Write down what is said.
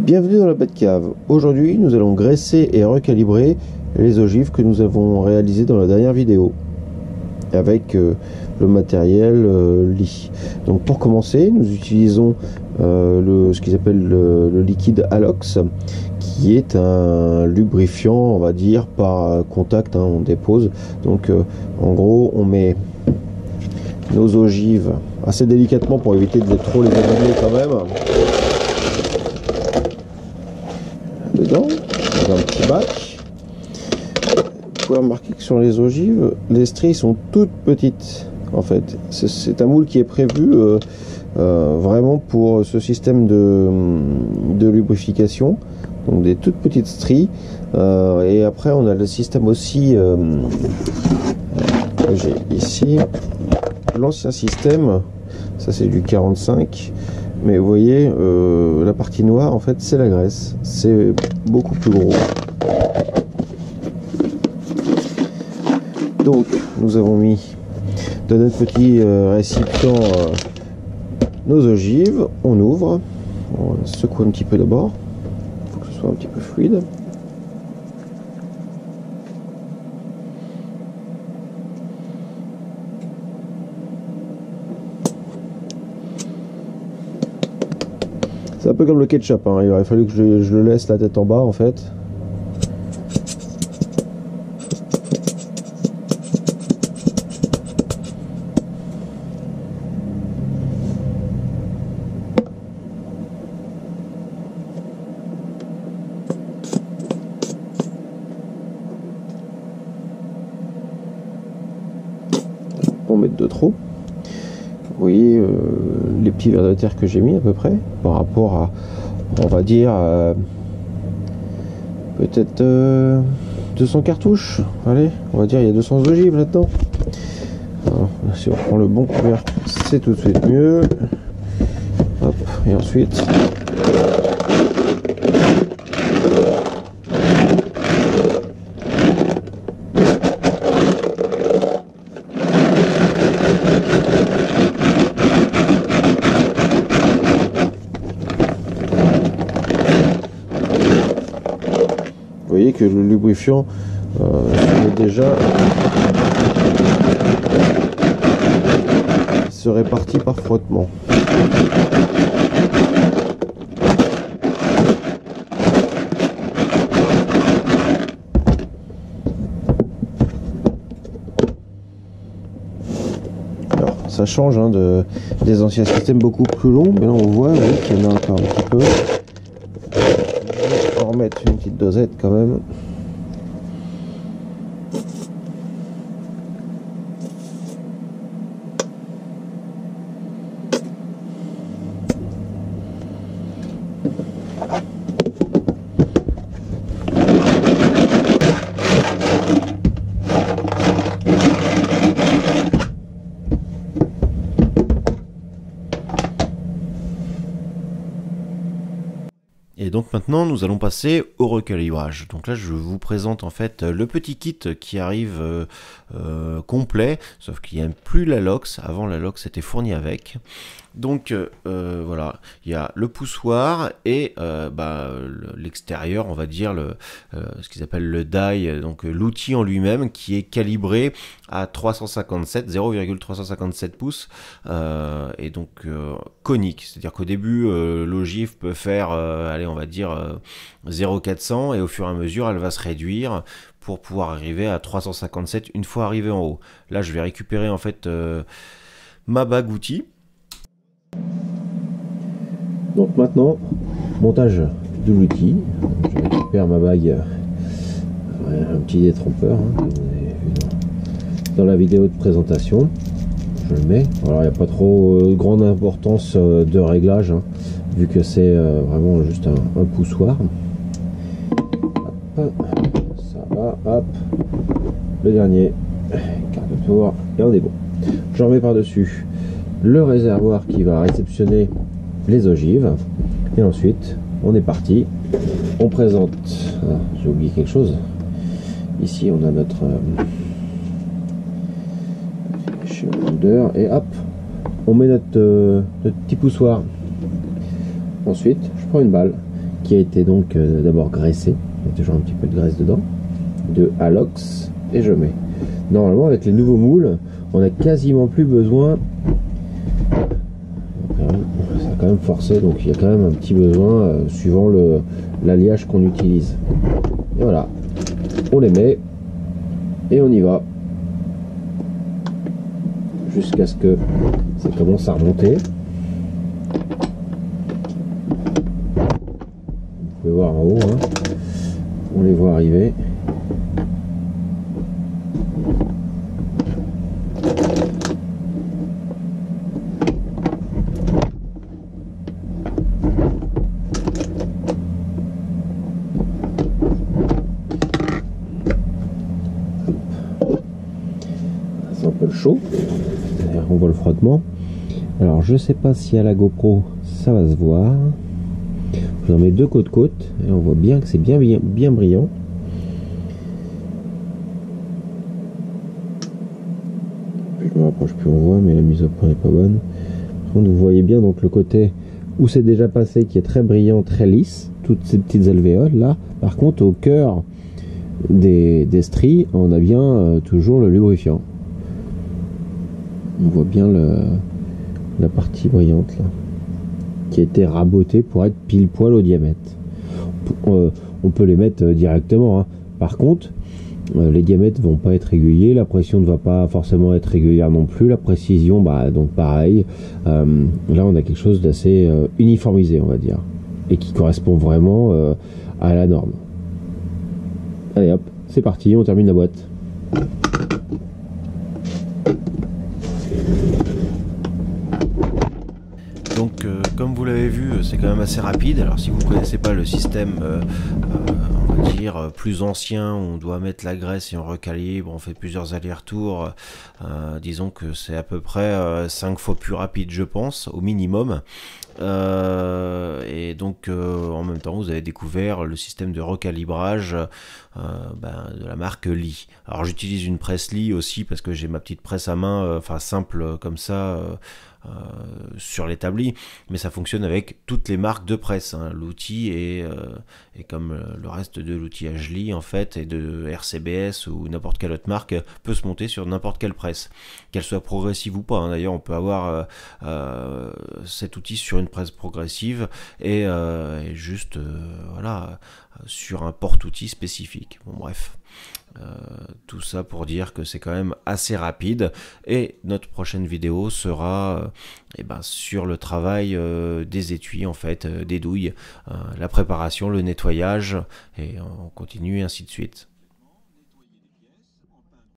Bienvenue dans la Batcave. Aujourd'hui, nous allons graisser et recalibrer les ogives que nous avons réalisées dans la dernière vidéo avec le matériel Lee. Donc pour commencer, nous utilisons ce qu'ils appellent le liquide Alox, qui est un lubrifiant, on va dire, par contact, hein, on dépose. Donc en gros, on met nos ogives assez délicatement pour éviter de trop les abîmer quand même. Dedans, dans un petit bac. Vous pouvez remarquer que sur les ogives, les stries sont toutes petites. En fait, c'est un moule qui est prévu vraiment pour ce système de lubrification. Donc des toutes petites stries. Et après, on a le système aussi que j'ai ici. L'ancien système, ça c'est du 45. Mais vous voyez, la partie noire, en fait, c'est la graisse. C'est beaucoup plus gros. Donc, nous avons mis dans notre petit récipient nos ogives. On ouvre. On secoue un petit peu d'abord. Il faut que ce soit un petit peu fluide. C'est un peu comme le ketchup, hein. Il aurait fallu que je le laisse la tête en bas en fait. Pour mettre de trop. Vous voyez les petits vers de terre que j'ai mis à peu près par rapport à, on va dire, peut-être 200 cartouches. Allez, on va dire il y a 200 ogives là-dedans. Si on prend le bon couvercle, c'est tout de suite mieux. Hop, et ensuite vous voyez que le lubrifiant déjà se répartit par frottement. Alors ça change hein, des anciens systèmes beaucoup plus longs, mais là on voit oui, qu'il y en a encore un petit peu. On va remettre une petite dosette quand même. Et donc maintenant nous allons passer au recalibrage. Donc là je vous présente en fait le petit kit qui arrive complet, sauf qu'il n'y a plus l'Alox. Avant l'Alox était fourni avec. Donc voilà, il y a le poussoir et l'extérieur, on va dire ce qu'ils appellent le die, donc l'outil en lui-même qui est calibré à 0,357 pouces et donc conique, c'est-à-dire qu'au début l'ogive peut faire allez, on va dire 0,400 et au fur et à mesure elle va se réduire pour pouvoir arriver à 357 une fois arrivé en haut. Là je vais récupérer en fait ma bague outil. Donc maintenant, montage de l'outil. Je récupère ma bague, un petit détrompeur hein, que vous avez vu dans la vidéo de présentation. Je le mets. Alors il n'y a pas trop grande importance de réglage, hein, vu que c'est vraiment juste un poussoir. Hop, ça va, hop, le dernier, quart de tour, et on est bon. Je remets par-dessus le réservoir qui va réceptionner les ogives et ensuite on est parti. On présente, j'ai oublié quelque chose, ici on a notre et hop on met notre petit poussoir. Ensuite je prends une balle qui a été donc d'abord graissé. Il y a toujours un petit peu de graisse dedans, de Alox, et je mets. Normalement, avec les nouveaux moules, on a quasiment plus besoin. Ça a quand même forcé, donc il y a quand même un petit besoin suivant l'alliage qu'on utilise. Et voilà, on les met et on y va jusqu'à ce que ça commence à remonter. Vous pouvez voir en haut, hein, on les voit arriver. C'est un peu le chaud, on voit le frottement. Alors je sais pas si à la GoPro ça va se voir. Je en mets deux côte côte et on voit bien que c'est bien brillant. Plus je me rapproche, plus on voit, mais la mise au point n'est pas bonne. Par contre, vous voyez bien donc le côté où c'est déjà passé qui est très brillant, très lisse, toutes ces petites alvéoles là. Par contre, au cœur des stries, on a bien toujours le lubrifiant. On voit bien la partie brillante là, qui a été rabotée pour être pile poil au diamètre. On peut les mettre directement, hein. Par contre, les diamètres vont pas être réguliers, la pression ne va pas forcément être régulière non plus, la précision, bah donc pareil. Là, on a quelque chose d'assez uniformisé, on va dire, et qui correspond vraiment à la norme. Allez hop, c'est parti, on termine la boîte. Donc comme vous l'avez vu, c'est quand même assez rapide. Alors si vous ne connaissez pas le système on va dire plus ancien, où on doit mettre la graisse et on recalibre, on fait plusieurs allers-retours, disons que c'est à peu près 5 fois plus rapide, je pense, au minimum. Et donc en même temps vous avez découvert le système de recalibrage de la marque Lee. Alors j'utilise une presse Lee aussi parce que j'ai ma petite presse à main, enfin simple comme ça, sur l'établi, mais ça fonctionne avec toutes les marques de presse, hein. L'outil est comme le reste de l'outillage Lee en fait, et de RCBS ou n'importe quelle autre marque, peut se monter sur n'importe quelle presse, qu'elle soit progressive ou pas, hein. D'ailleurs on peut avoir cet outil sur une presse progressive et juste voilà, sur un porte-outil spécifique. Bon bref, tout ça pour dire que c'est quand même assez rapide, et notre prochaine vidéo sera sur le travail des étuis en fait, des douilles, la préparation, le nettoyage, et on continue ainsi de suite.